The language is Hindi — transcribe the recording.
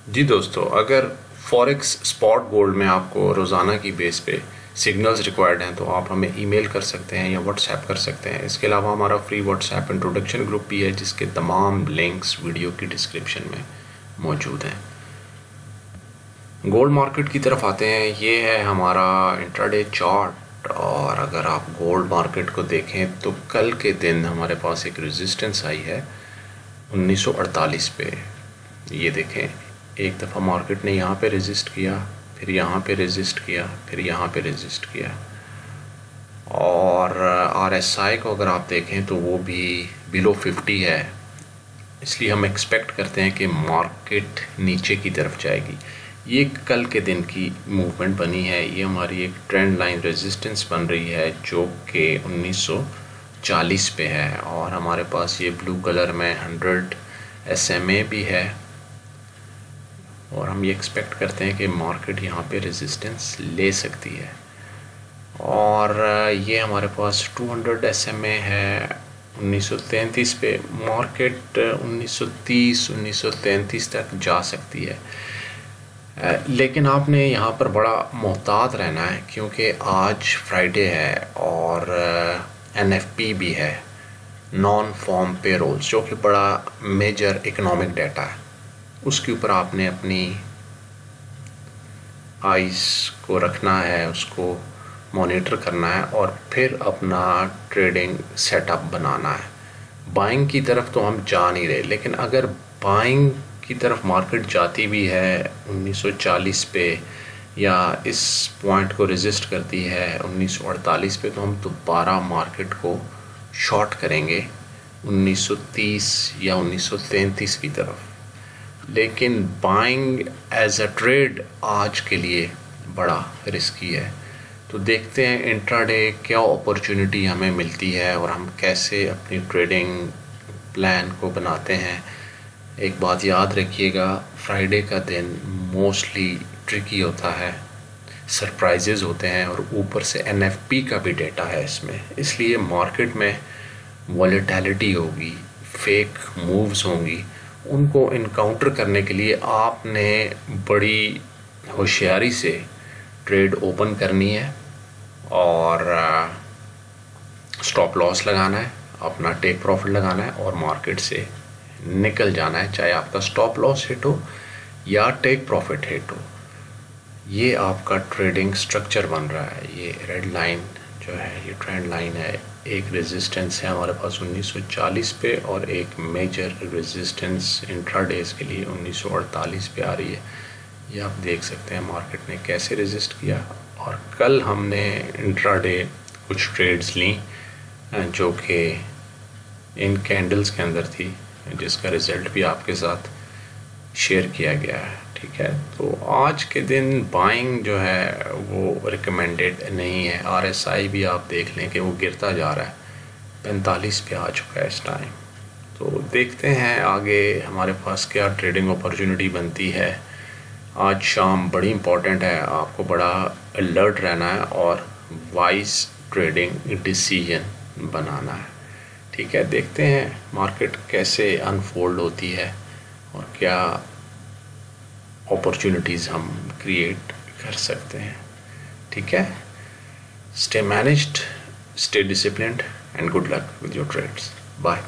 जी दोस्तों, अगर फॉरेक्स स्पॉट गोल्ड में आपको रोज़ाना की बेस पे सिग्नल्स रिक्वायर्ड हैं तो आप हमें ईमेल कर सकते हैं या व्हाट्सएप कर सकते हैं। इसके अलावा हमारा फ्री व्हाट्सएप इंट्रोडक्शन ग्रुप भी है जिसके तमाम लिंक्स वीडियो की डिस्क्रिप्शन में मौजूद हैं। गोल्ड मार्केट की तरफ आते हैं। ये है हमारा इंट्राडे चार्ट और अगर आप गोल्ड मार्केट को देखें तो कल के दिन हमारे पास एक रेजिस्टेंस आई है 1948 पे। ये देखें, एक दफ़ा मार्केट ने यहाँ पे रेजिस्ट किया, फिर यहाँ पे रेजिस्ट किया, फिर यहाँ पे रेजिस्ट किया। और RSI को अगर आप देखें तो वो भी बिलो 50 है, इसलिए हम एक्सपेक्ट करते हैं कि मार्केट नीचे की तरफ जाएगी। ये कल के दिन की मूवमेंट बनी है। ये हमारी एक ट्रेंड लाइन रेजिस्टेंस बन रही है जो कि 1940 पे है और हमारे पास ये ब्लू कलर में 100 SMA भी है और हम ये एक्सपेक्ट करते हैं कि मार्केट यहाँ पे रेजिस्टेंस ले सकती है। और ये हमारे पास 200 SMA है 1933 पे। मार्केट 1930 1933 तक जा सकती है, लेकिन आपने यहाँ पर बड़ा मोहतात रहना है क्योंकि आज फ्राइडे है और NFP भी है, नॉन फॉर्म पेरोल्स, जो कि बड़ा मेजर इकोनॉमिक डाटा है। उसके ऊपर आपने अपनी आइज़ को रखना है, उसको मॉनिटर करना है और फिर अपना ट्रेडिंग सेटअप बनाना है। बाइंग की तरफ तो हम जा नहीं रहे, लेकिन अगर बाइंग की तरफ मार्केट जाती भी है 1940 पे या इस पॉइंट को रेजिस्ट करती है 1948 पे, तो हम दोबारा मार्केट को शॉर्ट करेंगे 1930 या 1933 की तरफ। लेकिन बाइंग एज अ ट्रेड आज के लिए बड़ा रिस्की है। तो देखते हैं इंट्राडे क्या अपॉर्चुनिटी हमें मिलती है और हम कैसे अपनी ट्रेडिंग प्लान को बनाते हैं। एक बात याद रखिएगा, फ्राइडे का दिन मोस्टली ट्रिकी होता है, सरप्राइजेज होते हैं और ऊपर से NFP का भी डेटा है इसमें, इसलिए मार्केट में वॉलेटिलिटी होगी, फेक मूव्स होंगी। उनको इनकाउंटर करने के लिए आपने बड़ी होशियारी से ट्रेड ओपन करनी है और स्टॉप लॉस लगाना है, अपना टेक प्रॉफिट लगाना है और मार्केट से निकल जाना है, चाहे आपका स्टॉप लॉस हिट हो या टेक प्रॉफिट हिट हो। ये आपका ट्रेडिंग स्ट्रक्चर बन रहा है। ये रेड लाइन जो है ये ट्रेंड लाइन है। एक रेजिस्टेंस है हमारे पास 1940 पे और एक मेजर रेजिस्टेंस इंट्राडेज के लिए 1948 पे आ रही है। ये आप देख सकते हैं मार्केट ने कैसे रेजिस्ट किया। और कल हमने इंट्राडे कुछ ट्रेड्स ली जो कि इन कैंडल्स के अंदर थी, जिसका रिज़ल्ट भी आपके साथ शेयर किया गया है। ठीक है, तो आज के दिन बाइंग जो है वो रिकमेंडेड नहीं है। RSI भी आप देख लें कि वो गिरता जा रहा है, 45 पे आ चुका है इस टाइम। तो देखते हैं आगे हमारे पास क्या ट्रेडिंग अपॉर्चुनिटी बनती है। आज शाम बड़ी इम्पॉर्टेंट है, आपको बड़ा अलर्ट रहना है और वाइज ट्रेडिंग डिसीजन बनाना है। ठीक है, देखते हैं मार्केट कैसे अनफोल्ड होती है और क्या अपॉर्चुनिटीज़ हम क्रिएट कर सकते हैं। ठीक है, stay managed, stay disciplined and good luck with your trades. Bye.